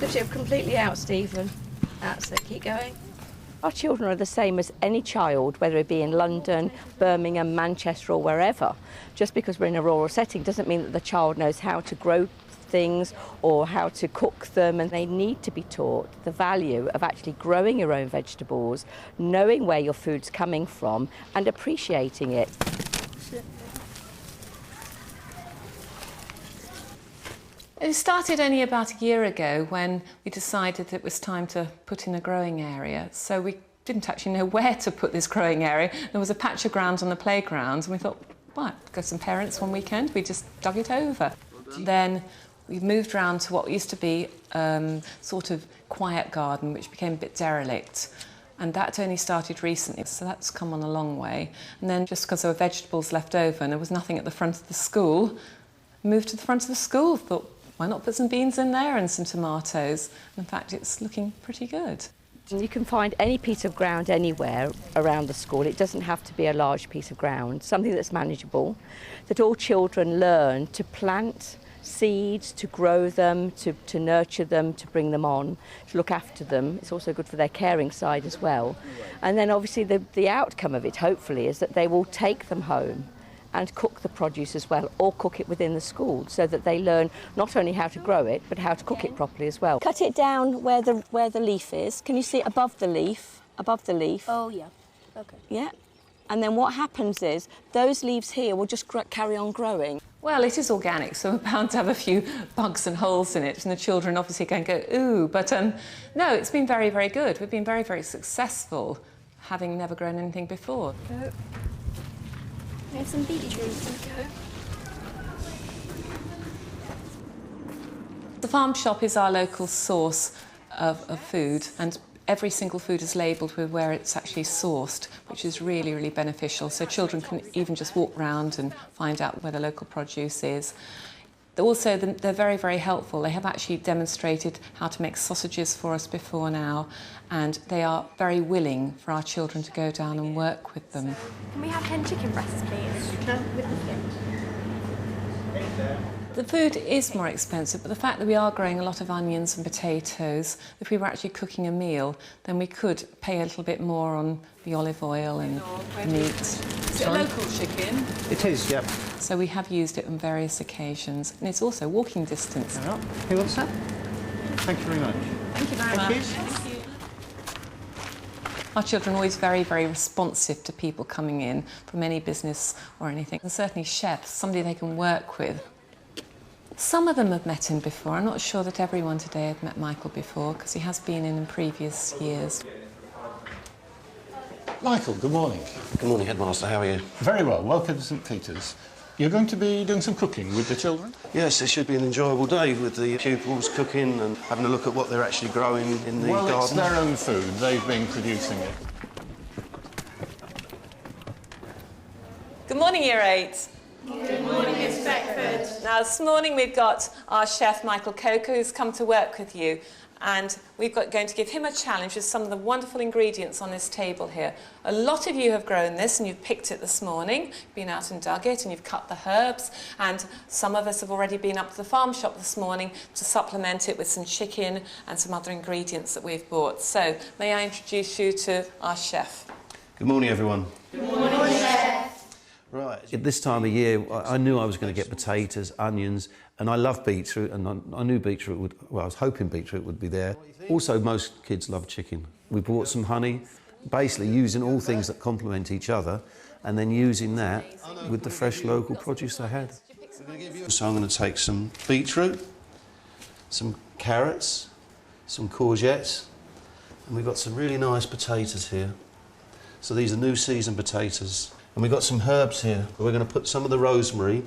Cut it completely out, Stephen. That's it, keep going. Our children are the same as any child, whether it be in London, Birmingham, Manchester or wherever. Just because we're in a rural setting doesn't mean that the child knows how to grow things or how to cook them, and they need to be taught the value of actually growing your own vegetables, knowing where your food's coming from and appreciating it. It started only about a year ago when we decided that it was time to put in a growing area. So we didn't actually know where to put this growing area. There was a patch of ground on the playground and we thought, well, go some parents one weekend, we just dug it over. Then we moved around to what used to be sort of quiet garden, which became a bit derelict. And that only started recently, so that's come on a long way. And then just because there were vegetables left over and there was nothing at the front of the school, moved to the front of the school, thought, why not put some beans in there and some tomatoes? In fact, it's looking pretty good. You can find any piece of ground anywhere around the school. It doesn't have to be a large piece of ground, something that's manageable, that all children learn to plant seeds, to grow them, to nurture them, to bring them on, to look after them. It's also good for their caring side as well. And then obviously the outcome of it, hopefully, is that they will take them home and cook the produce as well, or cook it within the school, so that they learn not only how to grow it, but how to cook it properly as well. Cut it down where the leaf is. Can you see it above the leaf? Above the leaf. Oh, yeah. OK. Yeah. And then what happens is those leaves here will just carry on growing. Well, it is organic, so we're bound to have a few bugs and holes in it, and the children obviously can go, ooh, but no, it's been very, very good. We've been very, very successful, having never grown anything before. Go. We have some beetroot. Go. The farm shop is our local source of food, and every single food is labelled with where it's actually sourced, which is really, really beneficial. So children can even just walk round and find out where the local produce is. Also, they're very, very helpful. They have actually demonstrated how to make sausages for us before now, and they are very willing for our children to go down and work with them. Can we have hen chicken breasts, please? No, with the skin. The food is more expensive, but the fact that we are growing a lot of onions and potatoes, if we were actually cooking a meal, then we could pay a little bit more on the olive oil and meat. Is it a local chicken? It is, yep. So we have used it on various occasions, and it's also walking distance. Who wants that? Thank you very much. Thank you very much. Thank you. Our children are always very, very responsive to people coming in from any business or anything, and certainly chefs, somebody they can work with. Some of them have met him before. I'm not sure that everyone today had met Michael before, because he has been in previous years. Michael, good morning. Good morning, Headmaster. How are you? Very well. Welcome to St Peter's. You're going to be doing some cooking with the children? Yes, it should be an enjoyable day with the pupils cooking and having a look at what they're actually growing in the garden. Well, it's their own food. They've been producing it. Good morning, Year 8. Good morning, Miss Beckford. Now, this morning we've got our chef, Michael Coker, who's come to work with you. And we've going to give him a challenge with some of the wonderful ingredients on this table here. A lot of you have grown this and you've picked it this morning, been out and dug it and you've cut the herbs, and some of us have already been up to the farm shop this morning to supplement it with some chicken and some other ingredients that we've bought. So, may I introduce you to our chef? Good morning, everyone. Good morning, Chef. Right. At this time of year, I knew I was going to get potatoes, onions, and I love beetroot, and I knew beetroot would, well, I was hoping beetroot would be there. Also, most kids love chicken. We bought some honey, basically using all things that complement each other, and then using that with the fresh local produce I had. So I'm going to take some beetroot, some carrots, some courgettes, and we've got some really nice potatoes here. So these are new season potatoes. And we've got some herbs here. We're going to put some of the rosemary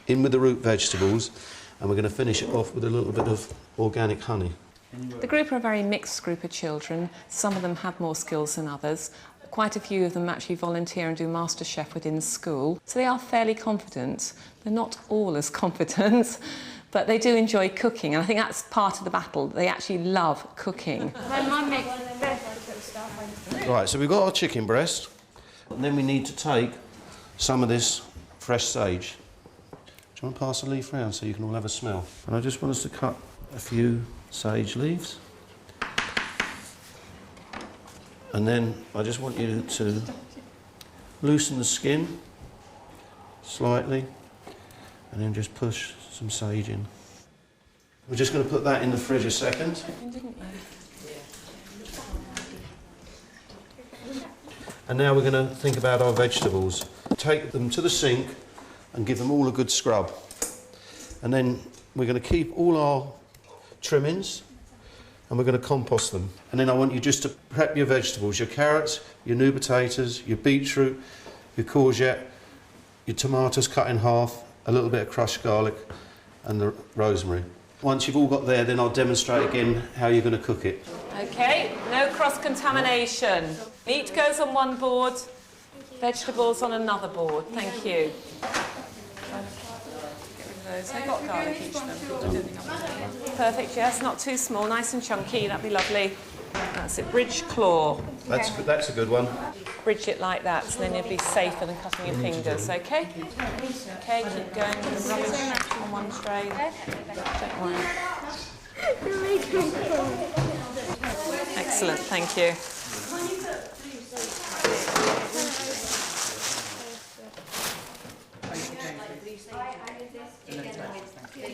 in with the root vegetables, and we're going to finish it off with a little bit of organic honey. The group are a very mixed group of children. Some of them have more skills than others. Quite a few of them actually volunteer and do MasterChef within school. So they are fairly confident. They're not all as confident, but they do enjoy cooking, and I think that's part of the battle. They actually love cooking. Right, so we've got our chicken breast. And then we need to take some of this fresh sage. Do you want to pass the leaf round so you can all have a smell? And I just want us to cut a few sage leaves. And then I just want you to loosen the skin slightly and then just push some sage in. We're just going to put that in the fridge a second. And now we're going to think about our vegetables. Take them to the sink and give them all a good scrub. And then we're going to keep all our trimmings and we're going to compost them. And then I want you just to prep your vegetables, your carrots, your new potatoes, your beetroot, your courgette, your tomatoes cut in half, a little bit of crushed garlic and the rosemary. Once you've all got there, then I'll demonstrate again how you're going to cook it. OK, no cross-contamination. Meat goes on one board, vegetables on another board. Thank you. They've got garlic each of them. Perfect, yes, not too small, nice and chunky, that'd be lovely. That's it, bridge claw. That's a good one. Bridge it like that, so then you'll be safer than cutting your fingers, OK? OK, keep going with the rubbish on one tray. Don't worry. Excellent, thank you.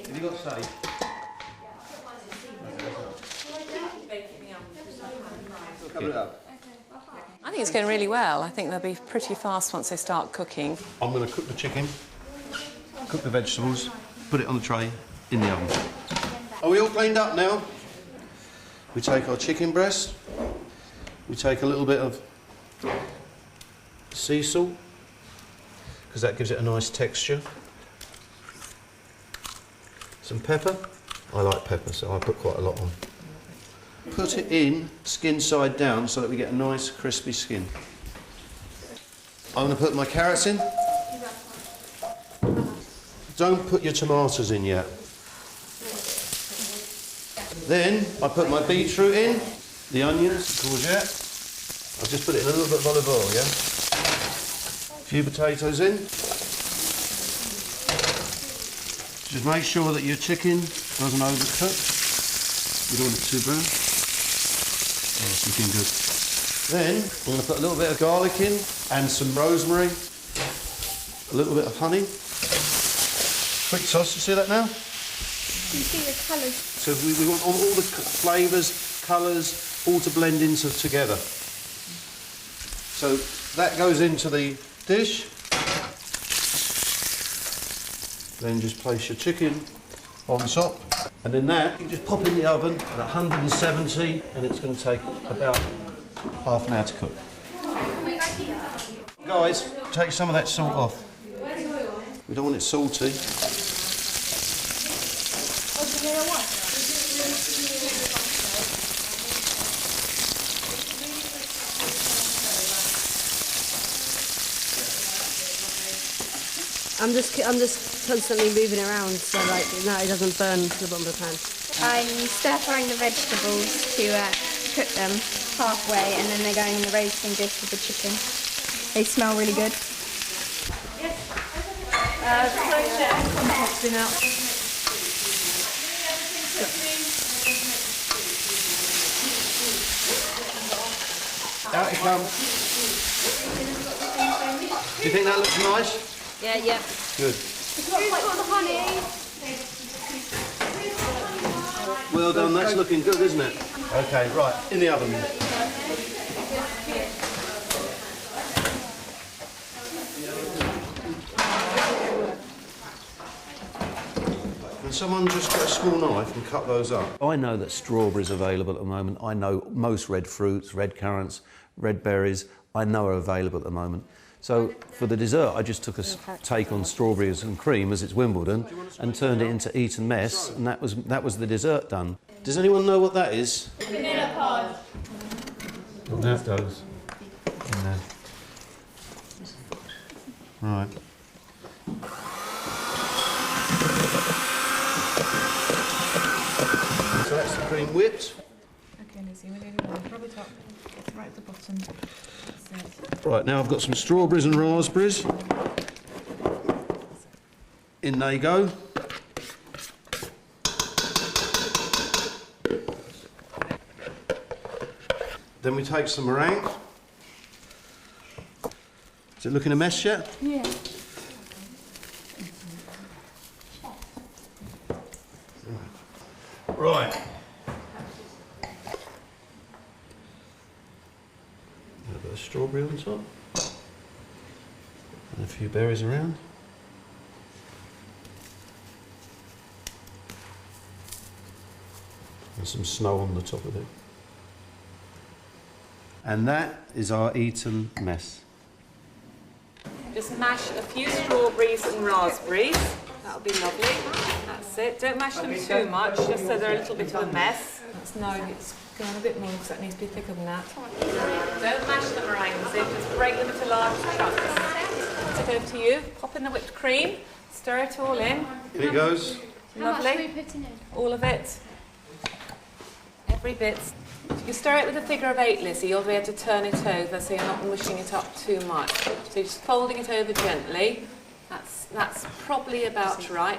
Have you got sage? Cover it up. I think it's going really well. I think they'll be pretty fast once they start cooking. I'm going to cook the chicken, cook the vegetables, put it on the tray in the oven. Are we all cleaned up now? We take our chicken breast, we take a little bit of sea salt, because that gives it a nice texture. Some pepper. I like pepper, so I put quite a lot on. Put it in skin side down so that we get a nice crispy skin. I'm going to put my carrots in. Don't put your tomatoes in yet. Then I put my beetroot in, the onions, the courgette. I'll just put it in a little bit of olive oil, yeah? A few potatoes in. Just make sure that your chicken doesn't overcook. You don't want it too brown. Oh, it's looking good. Then I'm going to put a little bit of garlic in and some rosemary, a little bit of honey. Quick sauce, you see that now? You see the colours. So we want all the flavours, colours, all to blend into together. So that goes into the dish. Then just place your chicken on top. And then that, you just pop in the oven at 170 and it's going to take about half an hour to cook. Guys, take some of that salt off. We don't want it salty. I'm just constantly moving around so like that it doesn't burn to the bottom of the pan. I'm stir frying the vegetables to cook them halfway, and then they're going in the roasting dish with the chicken. They smell really good. Composting out. Out it comes. Do you think that looks nice? Yeah, yeah. Good. Who's got the honey? Well done, that's looking good, isn't it? Okay, right, in the oven. Can someone just get a small knife and cut those up? I know that strawberries are available at the moment. I know most red fruits, red currants, red berries, I know are available at the moment. So for the dessert, I just took a take on strawberries and cream, as it's Wimbledon, and turned it into Eton mess, and that was the dessert done. Does anyone know what that is? Vanilla pod. That goes in there. Right. So that's the cream whipped. Okay, Lizzie, we're going to rub it up. It's right at the bottom. Right, now I've got some strawberries and raspberries. In they go. Then we take some meringue. Is it looking a mess yet? Yeah. Right. A bit of strawberry on top. And a few berries around. And some snow on the top of it. And that is our Eton mess. Just mash a few strawberries and raspberries. That'll be lovely. That's it. Don't mash them too much, just so they're a little bit of a mess. That's no, it's going a bit more because that needs to be thicker than that. Don't mash the meringues in, just break them into large chunks. Put it over to you. Pop in the whipped cream. Stir it all in. Here it goes. Lovely. All of it. Every bit. You stir it with a figure of 8, Lizzie. You'll be able to turn it over so you're not mushing it up too much. So you're just folding it over gently. That's probably about right.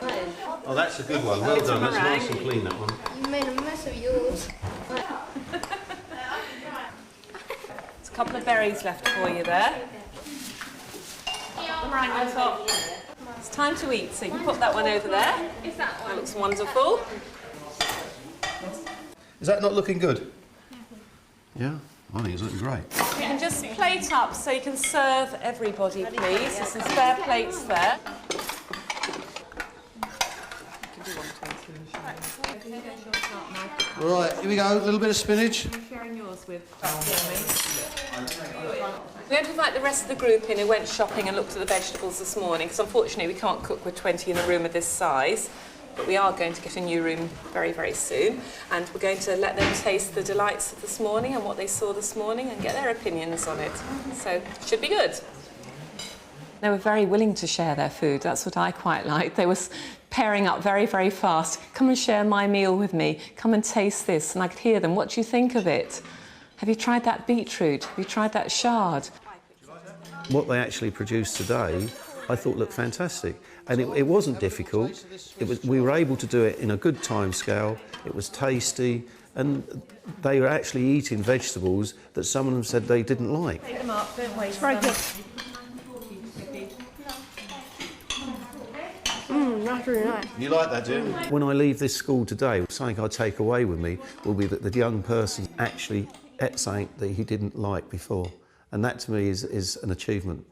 Oh, that's a good one. Well done. That's nice and clean, that one. You made a mess of yours. There's a couple of berries left for you there. The meringue on top. It's time to eat, so you can put that one over there. That looks wonderful. Is that not looking good? Yeah, I think it's looking great. You can just plate up so you can serve everybody, please. There's some spare plates there. Right, here we go. A little bit of spinach. Sharing yours with We don't invite the rest of the group in who went shopping and looked at the vegetables this morning, because unfortunately we can't cook with 20 in a room of this size. But we are going to get a new room very, very soon, and we're going to let them taste the delights of this morning and what they saw this morning and get their opinions on it. So, it should be good. They were very willing to share their food. That's what I quite liked. They were pairing up very, very fast. Come and share my meal with me. Come and taste this. And I could hear them. What do you think of it? Have you tried that beetroot? Have you tried that chard? What they actually produced today, I thought looked fantastic. And it wasn't difficult. We were able to do it in a good time scale. It was tasty, and they were actually eating vegetables that some of them said they didn't like. Take them up, don't waste Very them. good. That's really nice. You like that, Jim? When I leave this school today, something I take away with me will be that the young person actually ate something that he didn't like before. And that to me is an achievement.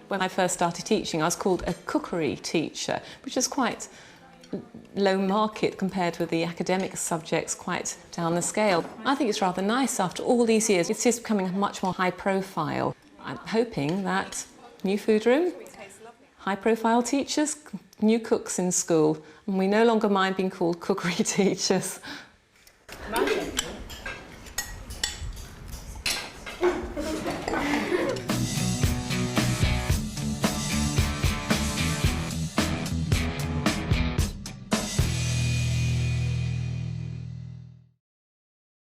When I first started teaching, I was called a cookery teacher, which is quite low market compared with the academic subjects, quite down the scale. I think it's rather nice after all these years. It's just becoming much more high profile. I'm hoping that new food room, high profile teachers, new cooks in school, and we no longer mind being called cookery teachers.